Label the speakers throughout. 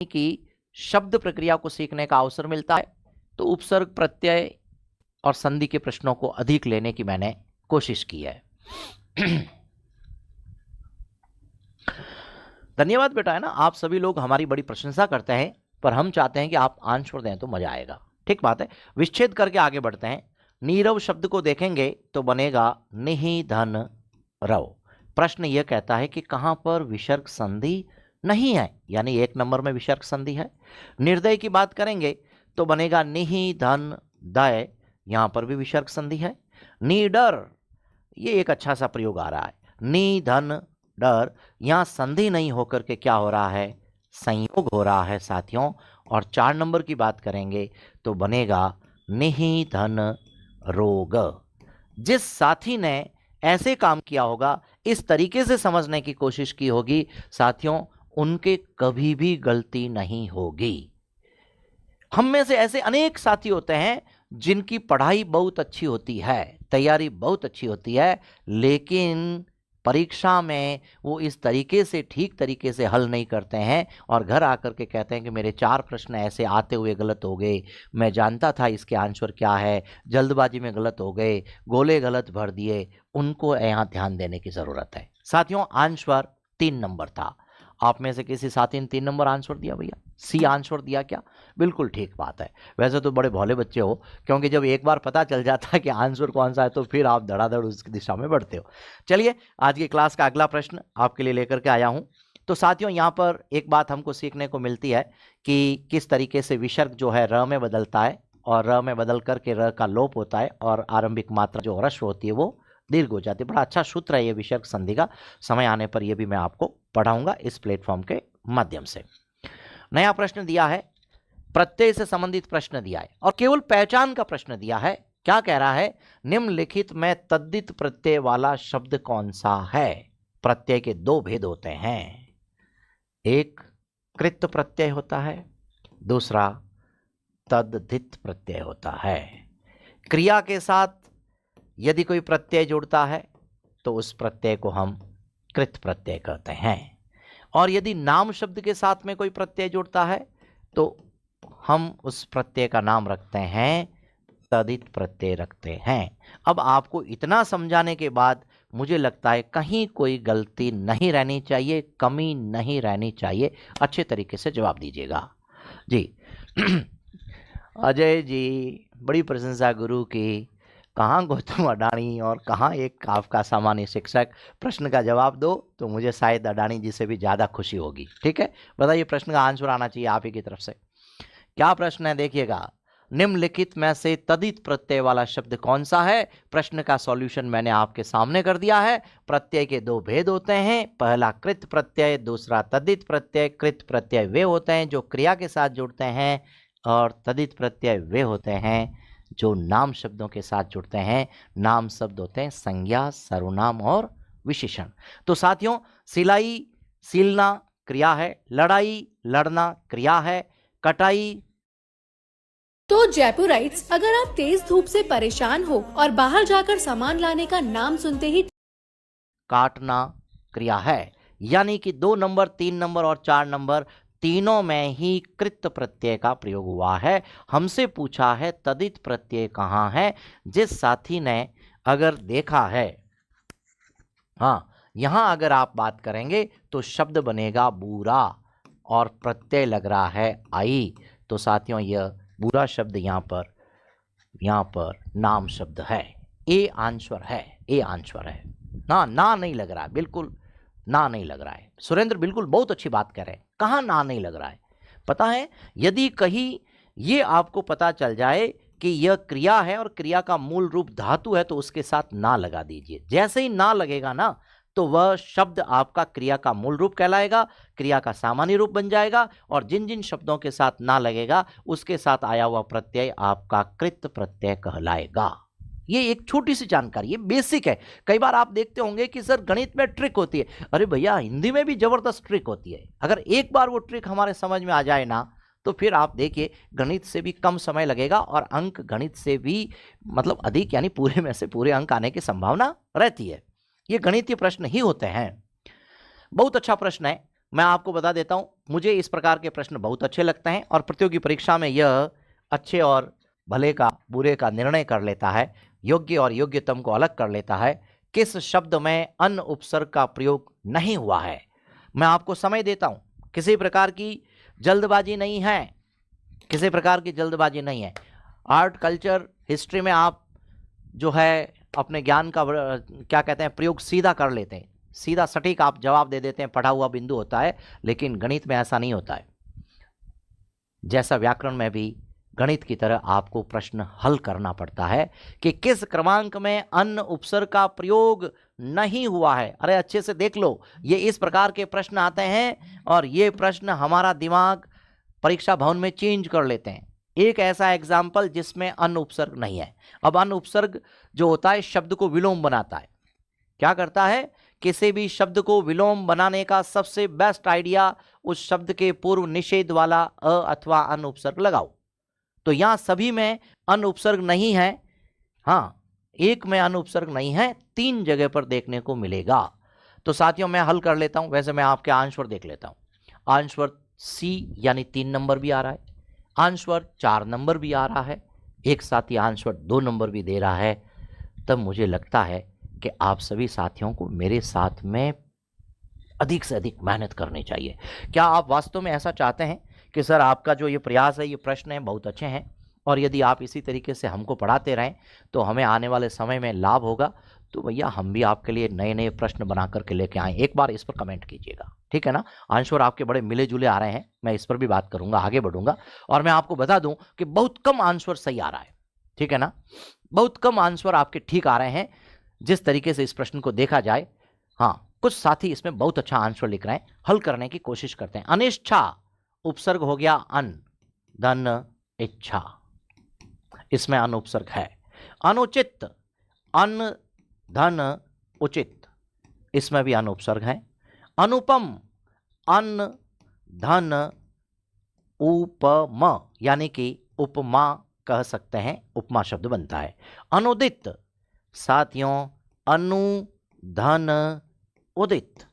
Speaker 1: कि शब्द प्रक्रिया को सीखने का अवसर मिलता है, तो उपसर्ग, प्रत्यय और संधि के प्रश्नों को अधिक लेने की मैंने कोशिश की है। धन्यवाद बेटा, है ना। आप सभी लोग हमारी बड़ी प्रशंसा करते हैं, पर हम चाहते हैं कि आप आंसर दें तो मजा आएगा। ठीक बात है। विच्छेद करके आगे बढ़ते हैं। नीरव शब्द को देखेंगे तो बनेगा निहि धन रव। प्रश्न यह कहता है कि कहां पर विसर्ग संधि नहीं है, यानी 1 नंबर में विसर्ग संधि है। निर्दय की बात करेंगे तो बनेगा निहि धन दय, यहां पर भी विसर्ग संधि है। निडर, ये एक अच्छा सा प्रयोग आ रहा है। नि धन डर, यहां संधि नहीं होकर के क्या हो रहा है, संयोग हो रहा है साथियों। और 4 नंबर की बात करेंगे तो बनेगा निहि धन रोग। जिस साथी ने ऐसे काम किया होगा, इस तरीके से समझने की कोशिश की होगी साथियों, उनके कभी भी गलती नहीं होगी। हम में से ऐसे अनेक साथी होते हैं जिनकी पढ़ाई बहुत अच्छी होती है, तैयारी बहुत अच्छी होती है, लेकिन परीक्षा में वो इस तरीके से, ठीक तरीके से हल नहीं करते हैं और घर आकर के कहते हैं कि मेरे 4 प्रश्न ऐसे आते हुए गलत हो गए, मैं जानता था इसके आंसर क्या है, जल्दबाजी में गलत हो गए, गोले गलत भर दिए। उनको यहाँ ध्यान देने की ज़रूरत है साथियों। आंसर 3 नंबर था। आप में से किसी साथी ने 3 नंबर आंसर दिया भैया? सी आंसर दिया क्या? बिल्कुल ठीक बात है। वैसे तो बड़े भोले बच्चे हो, क्योंकि जब एक बार पता चल जाता है कि आंसर कौन सा है तो फिर आप धड़ाधड़ उसकी दिशा में बढ़ते हो। चलिए, आज की क्लास का अगला प्रश्न आपके लिए लेकर के आया हूं। तो साथियों, यहाँ पर एक बात हमको सीखने को मिलती है कि किस तरीके से विसर्ग जो है र में बदलता है और र में बदल करके र का लोप होता है और आरंभिक मात्रा जो ह्रस्व होती है वो दीर्घ हो जाती है। बड़ा अच्छा सूत्र है ये विसर्ग संधि का। समय आने पर यह भी मैं आपको पढ़ाऊंगा इस प्लेटफॉर्म के माध्यम से। नया प्रश्न दिया है, प्रत्यय से संबंधित प्रश्न दिया है और केवल पहचान का प्रश्न दिया है। क्या कह रहा है? निम्नलिखित में तद्धित प्रत्यय वाला शब्द कौन सा है? प्रत्यय के 2 भेद होते हैं, एक कृत प्रत्यय होता है, दूसरा तद्धित प्रत्यय होता है। क्रिया के साथ यदि कोई प्रत्यय जुड़ता है तो उस प्रत्यय को हम कृत प्रत्यय कहते हैं, और यदि नाम शब्द के साथ में कोई प्रत्यय जुड़ता है तो हम उस प्रत्यय का नाम रखते हैं, तद्धित प्रत्यय रखते हैं। अब आपको इतना समझाने के बाद मुझे लगता है कहीं कोई गलती नहीं रहनी चाहिए, कमी नहीं रहनी चाहिए। अच्छे तरीके से जवाब दीजिएगा जी। अजय जी, बड़ी प्रशंसा गुरु की। कहाँ गौतम अडानी और कहाँ एक आपका सामान्य शिक्षक। प्रश्न का जवाब दो तो मुझे शायद अडानी जी से भी ज़्यादा खुशी होगी। ठीक है, बताइए, प्रश्न का आंसर आना चाहिए आप ही की तरफ से। क्या प्रश्न है देखिएगा, निम्नलिखित में से तद्धित प्रत्यय वाला शब्द कौन सा है? प्रश्न का सॉल्यूशन मैंने आपके सामने कर दिया है। प्रत्यय के 2 भेद होते हैं, पहला कृत प्रत्यय, दूसरा तद्धित प्रत्यय। कृत प्रत्यय वे होते हैं जो क्रिया के साथ जुड़ते हैं और तद्धित प्रत्यय वे होते हैं जो नाम शब्दों के साथ जुड़ते हैं। नाम शब्द होते हैं संज्ञा, सर्वनाम और विशेषण। तो साथियों, सिलाई, सीलना क्रिया है, लड़ाई, लड़ना क्रिया है, कटाई।
Speaker 2: तो जयपुराइट्स, अगर आप तेज धूप से परेशान हो और बाहर जाकर सामान लाने का नाम सुनते ही
Speaker 1: काटना क्रिया है, यानी कि 2 नंबर, 3 नंबर और 4 नंबर तीनों में ही कृत प्रत्यय का प्रयोग हुआ है। हमसे पूछा है तद्धित प्रत्यय कहाँ है। जिस साथी ने अगर देखा है, हाँ, यहां अगर आप बात करेंगे तो शब्द बनेगा बुरा और प्रत्यय लग रहा है आई। तो साथियों, यह बुरा शब्द यहाँ पर नाम शब्द है। ए आंसर है, ए आंसर है। ना नहीं लग रहा है, बिल्कुल ना नहीं लग रहा है। सुरेंद्र बिल्कुल बहुत अच्छी बात कर रहे हैं। कहाँ ना नहीं लग रहा है? पता है, यदि कहीं ये आपको पता चल जाए कि यह क्रिया है और क्रिया का मूल रूप धातु है तो उसके साथ ना लगा दीजिए। जैसे ही ना लगेगा ना तो वह शब्द आपका क्रिया का मूल रूप कहलाएगा, क्रिया का सामान्य रूप बन जाएगा, और जिन जिन शब्दों के साथ ना लगेगा उसके साथ आया हुआ प्रत्यय आपका कृत प्रत्यय कहलाएगा। ये एक छोटी सी जानकारी, ये बेसिक है। कई बार आप देखते होंगे कि सर गणित में ट्रिक होती है। अरे भैया, हिंदी में भी जबरदस्त ट्रिक होती है। अगर एक बार वो ट्रिक हमारे समझ में आ जाए ना तो फिर आप देखिए गणित से भी कम समय लगेगा और अंक गणित से भी मतलब अधिक, यानी पूरे में से पूरे अंक आने की संभावना रहती है। ये गणितीय प्रश्न ही होते हैं। बहुत अच्छा प्रश्न है। मैं आपको बता देता हूं, मुझे इस प्रकार के प्रश्न बहुत अच्छे लगते हैं और प्रतियोगी परीक्षा में यह अच्छे और भले का बुरे का निर्णय कर लेता है, योग्य और योग्यतम को अलग कर लेता है। किस शब्द में अन उपसर्ग का प्रयोग नहीं हुआ है, मैं आपको समय देता हूं, किसी प्रकार की जल्दबाजी नहीं है, किसी प्रकार की जल्दबाजी नहीं है। आर्ट, कल्चर, हिस्ट्री में आप जो है अपने ज्ञान का क्या कहते हैं प्रयोग सीधा कर लेते हैं, सीधा सटीक आप जवाब दे देते हैं, पढ़ा हुआ बिंदु होता है। लेकिन गणित में ऐसा नहीं होता है। जैसा व्याकरण में भी गणित की तरह आपको प्रश्न हल करना पड़ता है कि किस क्रमांक में अन उपसर्ग का प्रयोग नहीं हुआ है। अरे अच्छे से देख लो, ये इस प्रकार के प्रश्न आते हैं और ये प्रश्न हमारा दिमाग परीक्षा भवन में चेंज कर लेते हैं। एक ऐसा एग्जाम्पल जिसमें अन उपसर्ग नहीं है। अब अन उपसर्ग जो होता है शब्द को विलोम बनाता है। क्या करता है, किसी भी शब्द को विलोम बनाने का सबसे बेस्ट आइडिया उस शब्द के पूर्व निषेध वाला अ अथवा अन उपसर्ग लगाओ। तो यहां सभी में अन उपसर्ग नहीं है, हाँ एक में अन उपसर्ग नहीं है, 3 जगह पर देखने को मिलेगा। तो साथियों मैं हल कर लेता हूं, वैसे मैं आपके आंसर देख लेता हूं। आंसर सी यानी 3 नंबर भी आ रहा है, आंसर 4 नंबर भी आ रहा है, एक साथी आंसर 2 नंबर भी दे रहा है। तब मुझे लगता है कि आप सभी साथियों को मेरे साथ में अधिक से अधिक मेहनत करनी चाहिए। क्या आप वास्तव में ऐसा चाहते हैं कि सर आपका जो ये प्रयास है, ये प्रश्न है बहुत अच्छे हैं और यदि आप इसी तरीके से हमको पढ़ाते रहें तो हमें आने वाले समय में लाभ होगा? तो भैया हम भी आपके लिए नए नए प्रश्न बना करके लेके आए। एक बार इस पर कमेंट कीजिएगा, ठीक है ना। आंसर आपके बड़े मिले जुले आ रहे हैं, मैं इस पर भी बात करूंगा, आगे बढ़ूंगा। और मैं आपको बता दूं कि बहुत कम आंसर सही आ रहा है, ठीक है ना, बहुत कम आंसर आपके ठीक आ रहे हैं जिस तरीके से इस प्रश्न को देखा जाए। हाँ, कुछ साथी इसमें बहुत अच्छा आंसर लिख रहे हैं, हल करने की कोशिश करते हैं। अनिच्छा उपसर्ग हो गया अन, धन इच्छा, इसमें अन उपसर्ग है। अनुचित अन धन उचित, इसमें भी अन उपसर्ग है। अनुपम अन धन उपम, यानी कि उपमा कह सकते हैं, उपमा शब्द बनता है। अनुदित साथियों अनु धन उदित।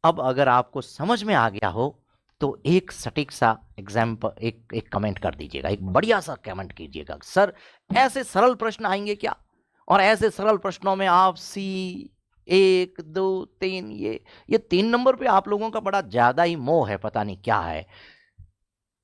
Speaker 1: अब अगर आपको समझ में आ गया हो तो एक सटीक सा एग्जाम्पल, एक कमेंट कर दीजिएगा, एक बढ़िया सा कमेंट कीजिएगा। सर ऐसे सरल प्रश्न आएंगे क्या? और ऐसे सरल प्रश्नों में आप सी 1 2 3 ये 3 नंबर पे आप लोगों का बड़ा ज्यादा ही मोह है, पता नहीं क्या है।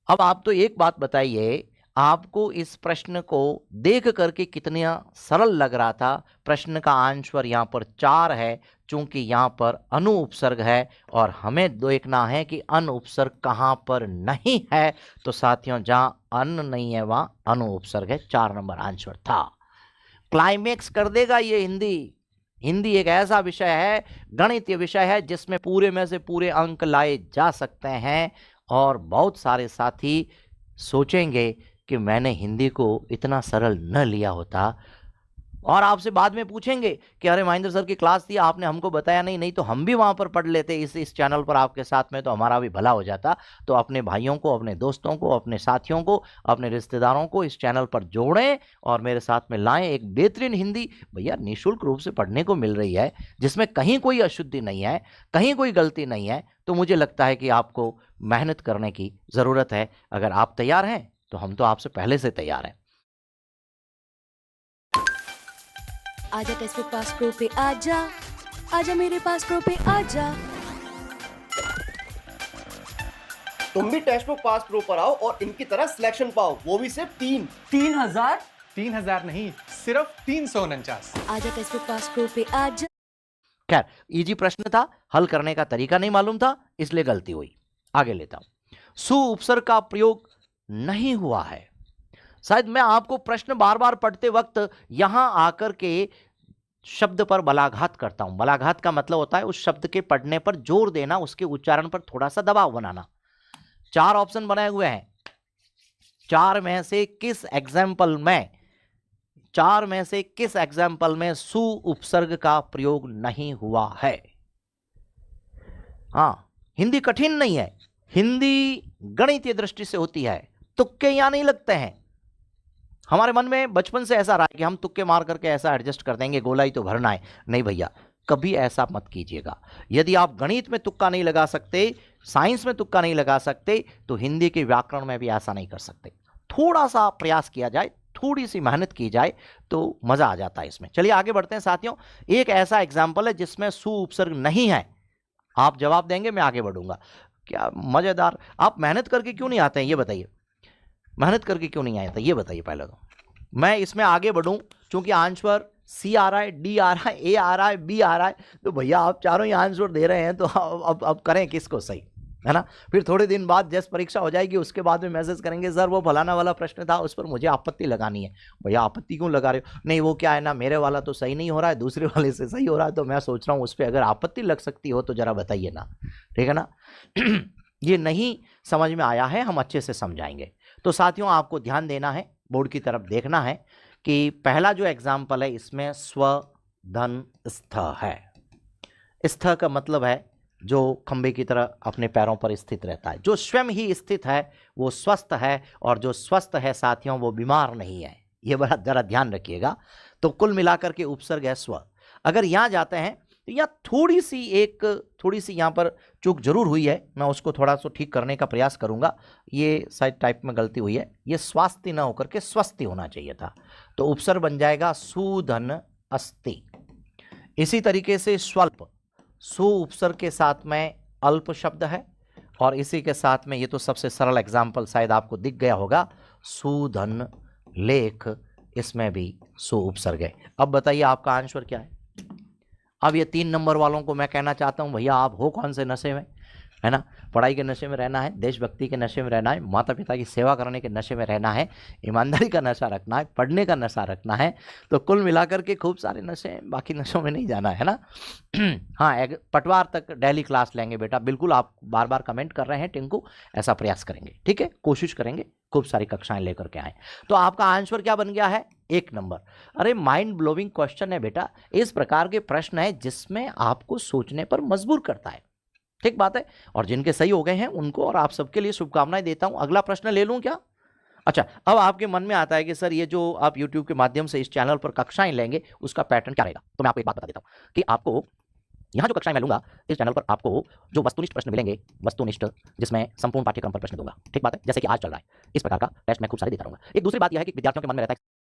Speaker 1: अब आप तो एक बात बताइए, आपको इस प्रश्न को देख करके कितना सरल लग रहा था। प्रश्न का आंसर यहाँ पर 4 है, चूंकि यहाँ पर अनु उपसर्ग है और हमें देखना है कि अन उपसर्ग कहाँ पर नहीं है। तो साथियों जहां अन नहीं है वहां अनु उपसर्ग है, 4 नंबर आंसर था। क्लाइमेक्स कर देगा ये हिंदी। हिंदी एक ऐसा विषय है, गणितीय विषय है जिसमें पूरे में से पूरे अंक लाए जा सकते हैं। और बहुत सारे साथी सोचेंगे कि मैंने हिंदी को इतना सरल न लिया होता, और आपसे बाद में पूछेंगे कि अरे महेंद्र सर की क्लास थी आपने हमको बताया नहीं तो हम भी वहां पर पढ़ लेते इस चैनल पर आपके साथ में, तो हमारा भी भला हो जाता। तो अपने भाइयों को, अपने दोस्तों को, अपने साथियों को, अपने रिश्तेदारों को इस चैनल पर जोड़ें और मेरे साथ में लाएं। एक बेहतरीन हिंदी भैया निःशुल्क रूप से पढ़ने को मिल रही है, जिसमें कहीं कोई अशुद्धि नहीं है, कहीं कोई गलती नहीं है। तो मुझे लगता है कि आपको मेहनत करने की जरूरत है। अगर आप तैयार हैं तो हम तो आपसे पहले से तैयार हैं।
Speaker 3: आजा टेक्स्ट बुक पास प्रो पे आजा, आजा मेरे पास प्रो पे आजा।
Speaker 4: तुम भी टेक्स्ट बुक पास प्रो पर आओ और इनकी तरह सिलेक्शन पाओ, वो भी सिर्फ
Speaker 5: 3,000?
Speaker 6: 3,000 नहीं, सिर्फ 349।
Speaker 3: आजा टेक्स्ट बुक पास प्रो पे आजा।
Speaker 1: खैर इजी प्रश्न था, हल करने का तरीका नहीं मालूम था, इसलिए गलती हुई। आगे लेता हूं। सु उपसर्ग का प्रयोग नहीं हुआ है। शायद मैं आपको प्रश्न बार बार पढ़ते वक्त यहां आकर के शब्द पर बलाघात करता हूं। बलाघात का मतलब होता है उस शब्द के पढ़ने पर जोर देना, उसके उच्चारण पर थोड़ा सा दबाव बनाना। 4 ऑप्शन बनाए हुए हैं, 4 में से किस एग्जाम्पल में, 4 में से किस एग्जाम्पल में सु उपसर्ग का प्रयोग नहीं हुआ है? हाँ, हिंदी कठिन नहीं है, हिंदी गणितीय दृष्टि से होती है, तुक्के यहां नहीं लगते हैं। हमारे मन में बचपन से ऐसा रहा है कि हम तुक्के मार करके ऐसा एडजस्ट कर देंगे, गोलाई तो भरना है। नहीं भैया, कभी ऐसा मत कीजिएगा। यदि आप गणित में तुक्का नहीं लगा सकते साइंस में तुक्का नहीं लगा सकते तो हिंदी के व्याकरण में भी ऐसा नहीं कर सकते। थोड़ा सा प्रयास किया जाए, थोड़ी सी मेहनत की जाए तो मजा आ जाता है इसमें। चलिए आगे बढ़ते हैं साथियों। एक ऐसा एग्जाम्पल है जिसमें सु उपसर्ग नहीं है, आप जवाब देंगे, मैं आगे बढ़ूंगा। क्या मजेदार। आप मेहनत करके क्यों नहीं आते हैं ये बताइए, मेहनत करके क्यों नहीं आते ये बताइए पहले तो। मैं इसमें आगे बढ़ूं क्योंकि आंसर सी आ रहा है, डी आ रहा है, ए आ रहा है, बी आ रहा है, तो भैया आप चारों ही आंसर दे रहे हैं तो अब करें किसको सही, है ना। फिर थोड़े दिन बाद जैसे परीक्षा हो जाएगी उसके बाद में मैसेज करेंगे सर वो फलाना वाला प्रश्न था उस पर मुझे आपत्ति लगानी है। भैया आपत्ति क्यों लगा रहे हो? नहीं वो क्या है ना, मेरे वाला तो सही नहीं हो रहा है, दूसरे वाले से सही हो रहा है, तो मैं सोच रहा हूँ उस पर अगर आपत्ति लग सकती हो तो जरा बताइए ना, ठीक है ना। ये नहीं समझ में आया है, हम अच्छे से समझाएंगे। तो साथियों आपको ध्यान देना है, बोर्ड की तरफ देखना है कि पहला जो एग्जाम्पल है इसमें स्व धन स्थ है। स्थ का मतलब है जो खंबे की तरह अपने पैरों पर स्थित रहता है। जो स्वयं ही स्थित है वो स्वस्थ है, और जो स्वस्थ है साथियों वो बीमार नहीं है। ये बड़ा जरा ध्यान रखिएगा। तो कुल मिलाकर के उपसर्ग है स्व। अगर यहाँ जाते हैं तो यहाँ थोड़ी सी यहाँ पर चूक जरूर हुई है, मैं उसको थोड़ा सा ठीक करने का प्रयास करूंगा। ये शायद टाइप में गलती हुई है, ये स्वास्थ्य ना होकर के स्वस्थ होना चाहिए था। तो उपसर्ग बन जाएगा सुधन अस्ति। इसी तरीके से स्वल्प, सु उपसर्ग के साथ में अल्प शब्द है, और इसी के साथ में ये तो सबसे सरल एग्जाम्पल शायद आपको दिख गया होगा, सुधन लेख, इसमें भी सु उपसर्ग है। अब बताइए आपका आंसर क्या है। अब ये 3 नंबर वालों को मैं कहना चाहता हूं भैया आप हो कौन से नशे में, है ना। पढ़ाई के नशे में रहना है, देशभक्ति के नशे में रहना है, माता पिता की सेवा करने के नशे में रहना है, ईमानदारी का नशा रखना है, पढ़ने का नशा रखना है। तो कुल मिलाकर के खूब सारे नशे हैं, बाकी नशों में नहीं जाना है ना। हाँ पटवार तक डेली क्लास लेंगे बेटा, बिल्कुल। आप बार बार कमेंट कर रहे हैं टिंकू, ऐसा प्रयास करेंगे, ठीक है, कोशिश करेंगे खूब सारी कक्षाएं लेकर के आए। तो आपका आंसर क्या बन गया है, 1 नंबर। अरे माइंड ब्लोविंग क्वेश्चन है बेटा, इस प्रकार के प्रश्न है जिसमें आपको सोचने पर मजबूर करता है, ठीक बात है। और जिनके सही हो गए हैं उनको और आप सबके लिए शुभकामनाएं देता हूं। अगला प्रश्न ले लूं क्या? अच्छा, अब आपके मन में आता है कि सर ये जो आप YouTube के माध्यम से इस चैनल पर कक्षाएं लेंगे उसका पैटर्न क्या रहेगा। तो मैं आपको एक बात बता देता हूं कि आपको यहाँ जो कक्षाएं मैं लूंगा इस चैनल पर आपको जो वस्तुनिष्ठ प्रश्न मिलेंगे, वस्तुनिष्ठ, जिसमें संपूर्ण पाठ्यक्रम पर प्रश्न दूंगा, ठीक बात है। जैसे कि आज चल रहा है इस प्रकार का टेस्ट मैं खूब सारे देता रहूंगा। एक दूसरी बात यह है कि विद्यार्थियों के मन में रहता है